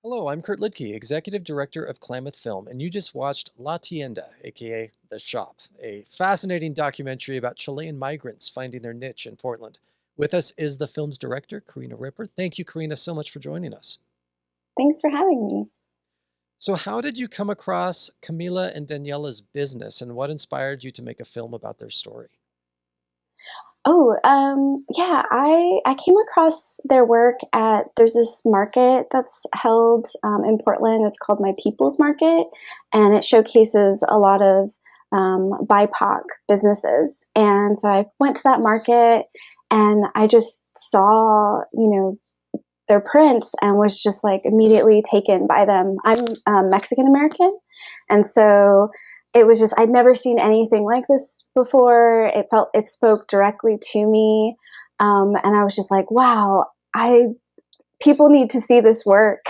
Hello, I'm Kurt Lidke, Executive Director of Klamath Film, and you just watched La Tienda, aka The Shop, a fascinating documentary about Chilean migrants finding their niche in Portland. With us is the film's director, Karina Ripper. Thank you, Karina, so much for joining us. Thanks for having me. So, how did you come across Camila and Daniela's business, and what inspired you to make a film about their story? Yeah, I came across their work at there's this market that's held in Portland. It's called My People's Market, and it showcases a lot of BIPOC businesses. And so I went to that market, and I just saw, their prints and was just like immediately taken by them. I'm Mexican American, and so it was just I'd never seen anything like this before. It spoke directly to me, and I was just like, wow, I people need to see this work.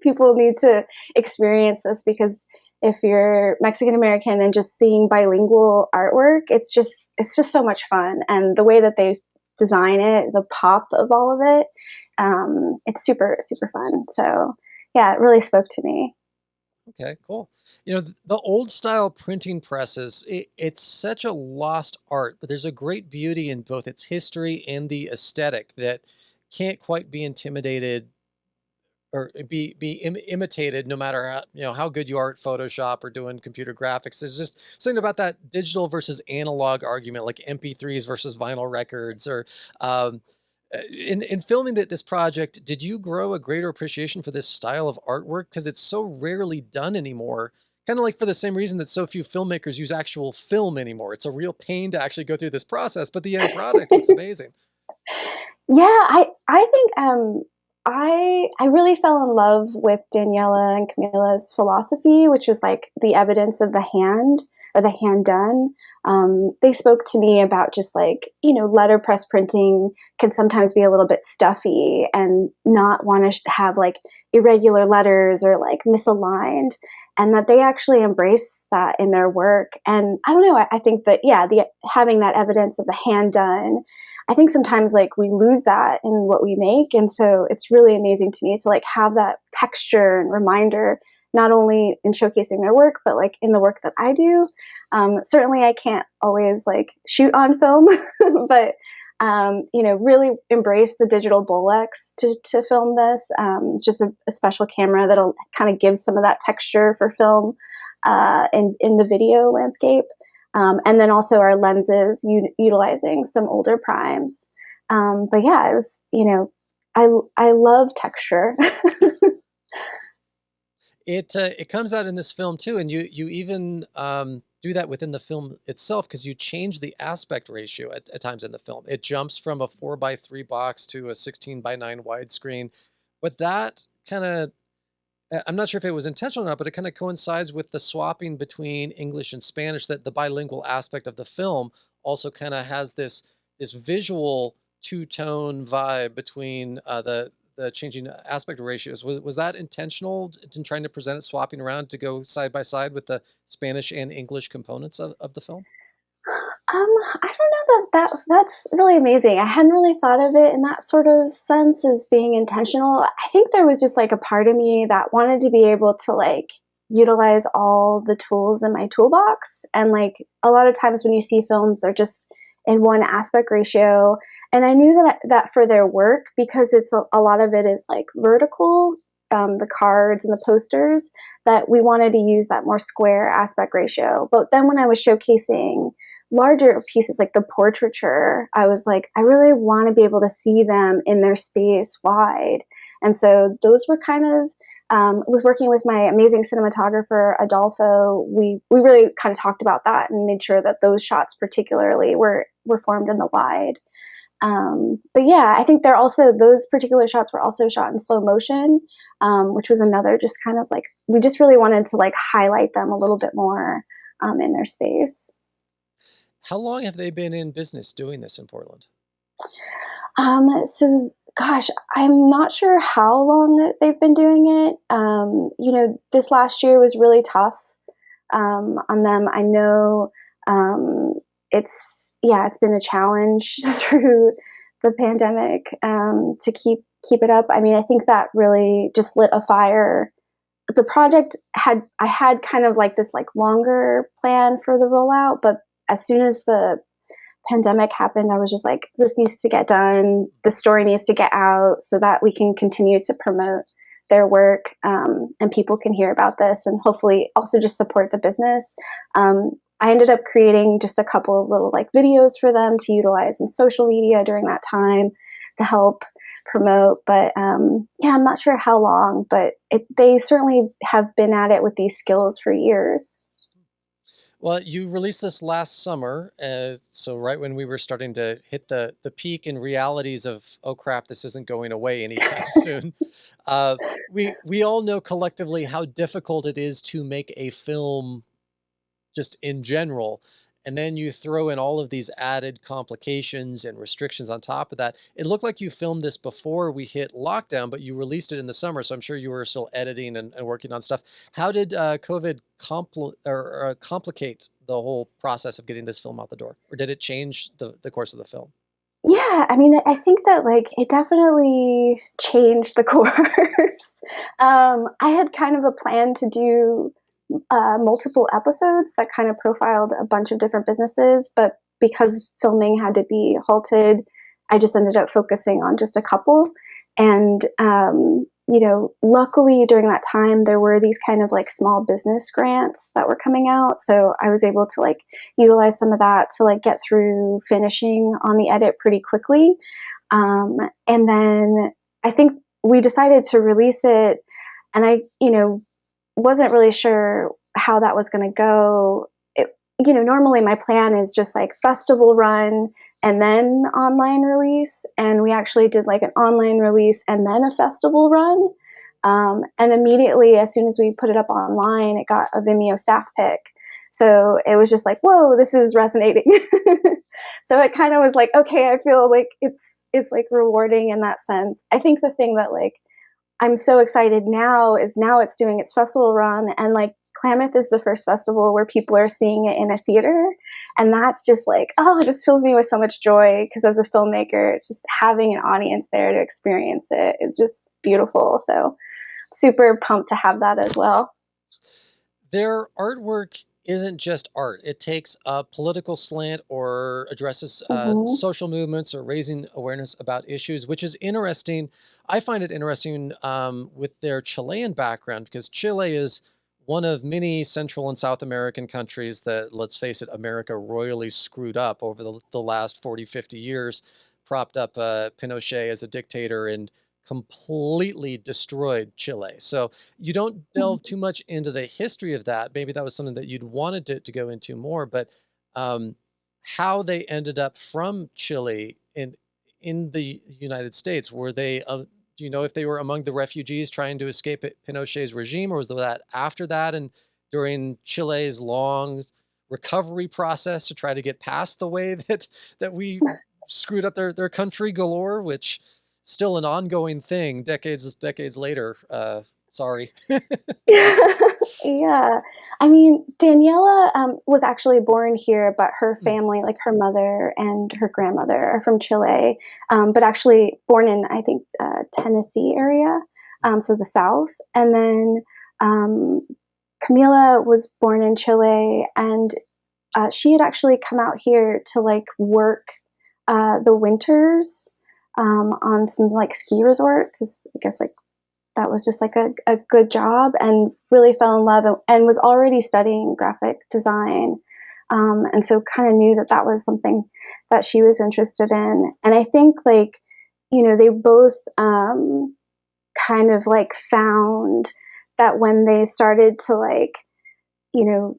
People need to experience this because if you're Mexican American and just seeing bilingual artwork, it's just so much fun, and the way that they design it, the pop of all of it, it's super super fun. So yeah, it really spoke to me. Okay, cool. The old style printing presses, it's such a lost art, but there's a great beauty in both its history and the aesthetic that can't quite be intimidated or imitated no matter how good you are at Photoshop or doing computer graphics. There's just something about that digital versus analog argument, like MP3s versus vinyl records, or um, in filming this project, did you grow a greater appreciation for this style of artwork because it's so rarely done anymore? Kind of like for the same reason that so few filmmakers use actual film anymore. It's a real pain to actually go through this process, but the end product looks amazing. Yeah, I think I really fell in love with Daniela and Camila's philosophy, which was like the evidence of the hand or the hand done. They spoke to me about just like letterpress printing can sometimes be a little bit stuffy and not want to have like irregular letters or like misaligned. And that they actually embrace that in their work. And I don't know, I think that, yeah, the having that evidence of the hand done, I think sometimes like we lose that in what we make. And so it's really amazing to me to like have that texture and reminder, not only in showcasing their work, but like in the work that I do. Certainly I can't always like shoot on film, but really embrace the digital Bolex to film this. Just a special camera that'll kind of give some of that texture for film in the video landscape. And then also our lenses utilizing some older primes. But yeah, it was, I love texture. It comes out in this film too, and you even do that within the film itself because you change the aspect ratio at times in the film. It jumps from a 4:3 box to a 16:9 widescreen, but that kind of I'm not sure if it was intentional or not, but it kind of coincides with the swapping between English and Spanish. That the bilingual aspect of the film also kind of has this visual two-tone vibe between the changing aspect ratios. Was that intentional in trying to present it swapping around to go side by side with the Spanish and English components of the film? I don't know that's really amazing. I hadn't really thought of it in that sort of sense as being intentional. I think there was just like a part of me that wanted to be able to like utilize all the tools in my toolbox. And like a lot of times when you see films, they're just in one aspect ratio. And I knew that for their work, because it's a lot of it is like vertical, the cards and the posters, that we wanted to use that more square aspect ratio. But then when I was showcasing larger pieces like the portraiture, I was like, I really want to be able to see them in their space wide. And so those were kind of with working with my amazing cinematographer Adolfo, we really kind of talked about that and made sure that those shots particularly were formed in the wide. But yeah, I think those particular shots were also shot in slow motion, which was another just kind of like we just really wanted to like highlight them a little bit more in their space. How long have they been in business doing this in Portland? So gosh, I'm not sure how long that they've been doing it. This last year was really tough on them. I know it's been a challenge through the pandemic to keep keep it up. I mean, I think that really just lit a fire. The project had, I had kind of like this like longer plan for the rollout, but as soon as the pandemic happened, I was just like, this needs to get done. The story needs to get out so that we can continue to promote their work, and people can hear about this and hopefully also just support the business. I ended up creating just a couple of little like videos for them to utilize in social media during that time to help promote. But yeah, I'm not sure how long, but they certainly have been at it with these skills for years. Well, you released this last summer, so right when we were starting to hit the peak and realities of, oh crap, this isn't going away anytime soon. Uh, we all know collectively how difficult it is to make a film just in general. And then you throw in all of these added complications and restrictions on top of that. It looked like you filmed this before we hit lockdown, but you released it in the summer. So I'm sure you were still editing and working on stuff. How did COVID complicate the whole process of getting this film out the door? Or did it change the course of the film? Yeah, I mean, I think that like it definitely changed the course. I had kind of a plan to do multiple episodes that kind of profiled a bunch of different businesses, but because filming had to be halted, I just ended up focusing on just a couple. And luckily during that time there were these kind of like small business grants that were coming out, so I was able to like utilize some of that to like get through finishing on the edit pretty quickly. And then I think we decided to release it, and I wasn't really sure how that was going to go. Normally my plan is just like festival run and then online release. And we actually did like an online release and then a festival run. And immediately, as soon as we put it up online, it got a Vimeo staff pick. So it was just like, whoa, this is resonating. So it kind of was like, okay, I feel like it's like rewarding in that sense. I think the thing that like I'm so excited now is now it's doing its festival run, and like Klamath is the first festival where people are seeing it in a theater, and that's just like, oh, it just fills me with so much joy because as a filmmaker, it's just having an audience there to experience it. It's just beautiful. So super pumped to have that as well. Their artwork isn't just art. It takes a political slant or addresses Mm-hmm. social movements or raising awareness about issues, which is interesting. I find it interesting with their Chilean background, because Chile is one of many Central and South American countries that, let's face it, America royally screwed up over the last 40, 50 years, propped up Pinochet as a dictator and completely destroyed Chile. So you don't delve too much into the history of that. Maybe that was something that you'd wanted to go into more, but um, how they ended up from Chile in the United States, were they? Do you know if they were among the refugees trying to escape Pinochet's regime, or was that after that and during Chile's long recovery process to try to get past the way that we screwed up their country galore, which still an ongoing thing decades later. Sorry. Yeah. I mean, Daniela was actually born here, but her Hmm. family, like her mother and her grandmother, are from Chile, but actually born in, I think, Tennessee area, so the South. And then um, Camila was born in Chile, and she had actually come out here to like work the winters on some like ski resort because I guess like that was just like a good job, and really fell in love, and was already studying graphic design. And so kind of knew that that was something that she was interested in. And I think like, they both kind of like found that when they started to like, you know,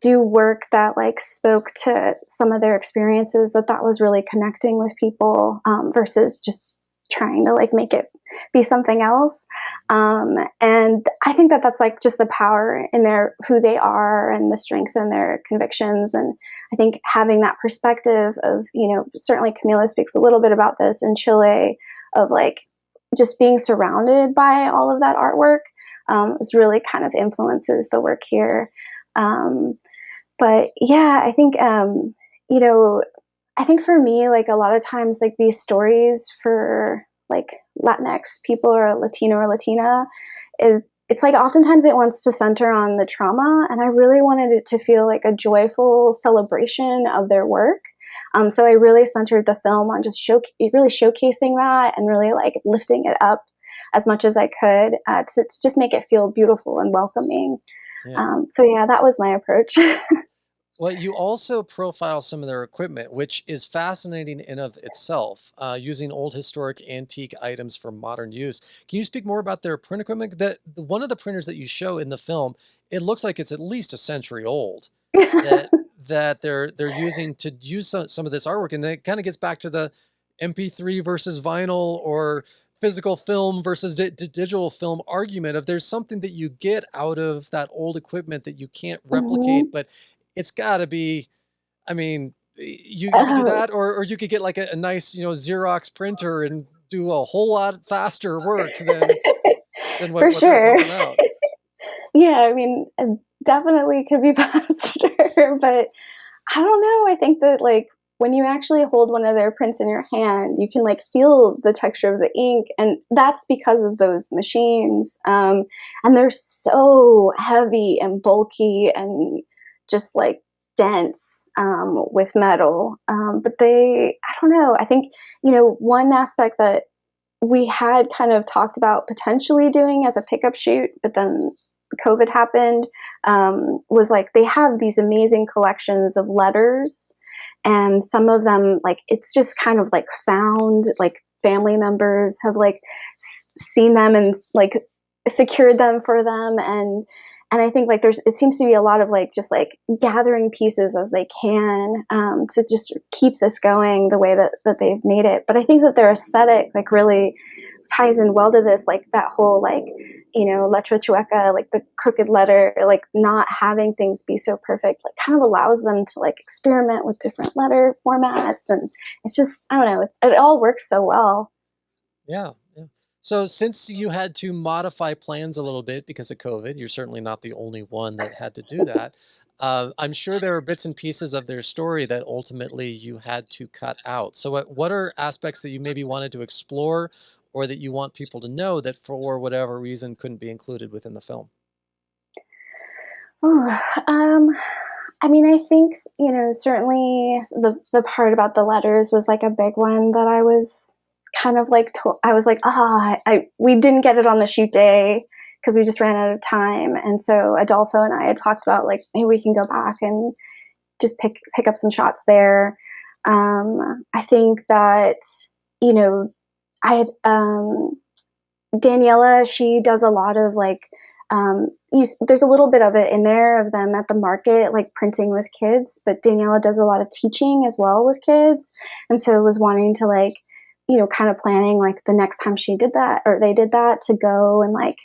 do work that like spoke to some of their experiences, that was really connecting with people, versus just trying to like make it be something else. And I think that that's like just the power in their who they are and the strength in their convictions. And I think having that perspective of, certainly Camila speaks a little bit about this in Chile, of like just being surrounded by all of that artwork, is really kind of influences the work here. Um, but yeah, I think, you know, I think for me, like a lot of times, like these stories for like Latinx people or Latino or Latina, is it's like oftentimes it wants to center on the trauma, and I really wanted it to feel like a joyful celebration of their work. So I really centered the film on just really showcasing that and really like lifting it up as much as I could to just make it feel beautiful and welcoming. Yeah. So yeah, that was my approach. Well, you also profile some of their equipment, which is fascinating in of itself, using old historic antique items for modern use. Can you speak more about their print equipment? One of the printers that you show in the film, it looks like it's at least a century old. That they're using to use some of this artwork, and it kind of gets back to the MP3 versus vinyl or physical film versus digital film argument of there's something that you get out of that old equipment that you can't replicate, hmm but it's gotta be, I mean, you could do Oh, that, or you could get like a nice, Xerox printer and do a whole lot faster work than for what they're sure. pumping out. Yeah, I mean, definitely could be faster, but I don't know. I think that like when you actually hold one of their prints in your hand, you can like feel the texture of the ink, and that's because of those machines. And they're so heavy and bulky and just like dense with metal. But I don't know. I think one aspect that we had kind of talked about potentially doing as a pickup shoot, but then COVID happened, was like they have these amazing collections of letters, and some of them, like, it's just kind of like found, like, family members have like seen them and like secured them for them, and I think like it seems to be a lot of like just like gathering pieces as they can to just keep this going the way that they've made it. But I think that their aesthetic like really ties in well to this, like that whole like letra chueca, like the crooked letter, like not having things be so perfect, like kind of allows them to like experiment with different letter formats, and it's just I don't know, it all works so well. Yeah, yeah. So since you had to modify plans a little bit because of COVID, you're certainly not the only one that had to do that. I'm sure there are bits and pieces of their story that ultimately you had to cut out. So what are aspects that you maybe wanted to explore or that you want people to know that for whatever reason couldn't be included within the film? Oh, I mean, I think certainly the part about the letters was like a big one that I was kind of like I was like, we didn't get it on the shoot day because we just ran out of time, and so Adolfo and I had talked about like maybe we can go back and just pick up some shots there. I think that you know I had Daniela, she does a lot of like, there's a little bit of it in there of them at the market, like printing with kids, but Daniela does a lot of teaching as well with kids. And so I was wanting to like, kind of planning like the next time she did that or they did that to go and like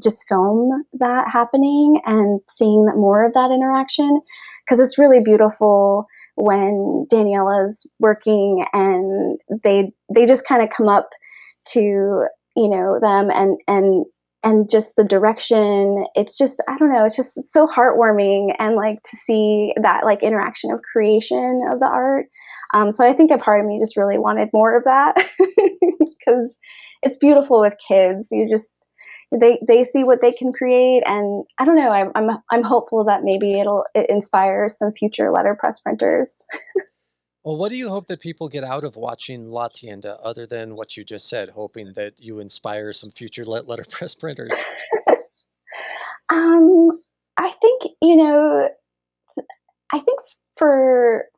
just film that happening and seeing more of that interaction. Cause it's really beautiful when Daniela's working and they just kind of come up to them and just the direction. It's just I don't know, it's so heartwarming, and like to see that like interaction of creation of the art. So I think a part of me just really wanted more of that because it's beautiful with kids. You just they see what they can create, and I don't know, I'm hopeful that maybe it inspires some future letterpress printers. Well, what do you hope that people get out of watching La Tienda other than what you just said, hoping that you inspire some future letterpress printers? um I think I think for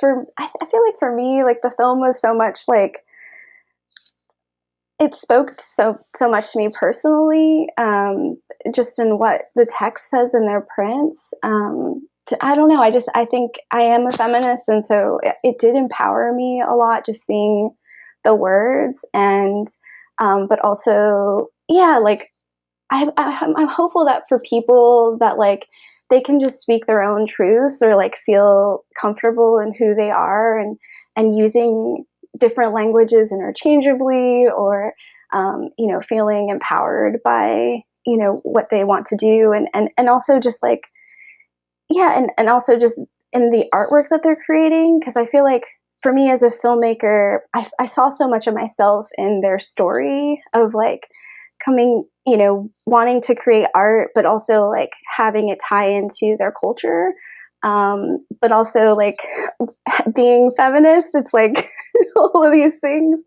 I feel like for me, like the film was so much like it spoke so much to me personally, just in what the text says in their prints. I don't know. I think I am a feminist, and so it did empower me a lot just seeing the words, and but also yeah, like I'm hopeful that for people that like they can just speak their own truths or like feel comfortable in who they are, and using different languages interchangeably, or feeling empowered by what they want to do, and also just like yeah, and also just in the artwork that they're creating, because I feel like for me as a filmmaker, I saw so much of myself in their story of like coming, you know, wanting to create art, but also like having it tie into their culture. But also like being feminist, it's like all of these things.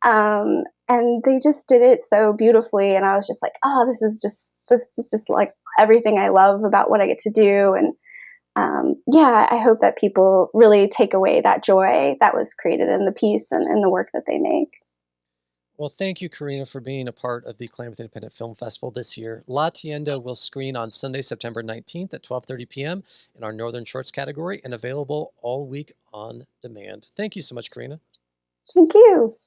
And they just did it so beautifully. And I was just like, oh, this is just like everything I love about what I get to do. And yeah, I hope that people really take away that joy that was created in the piece and in the work that they make. Well, thank you, Karina, for being a part of the Klamath Independent Film Festival this year. La Tienda will screen on Sunday, September 19th at 12:30 p.m. in our Northern Shorts category and available all week on demand. Thank you so much, Karina. Thank you.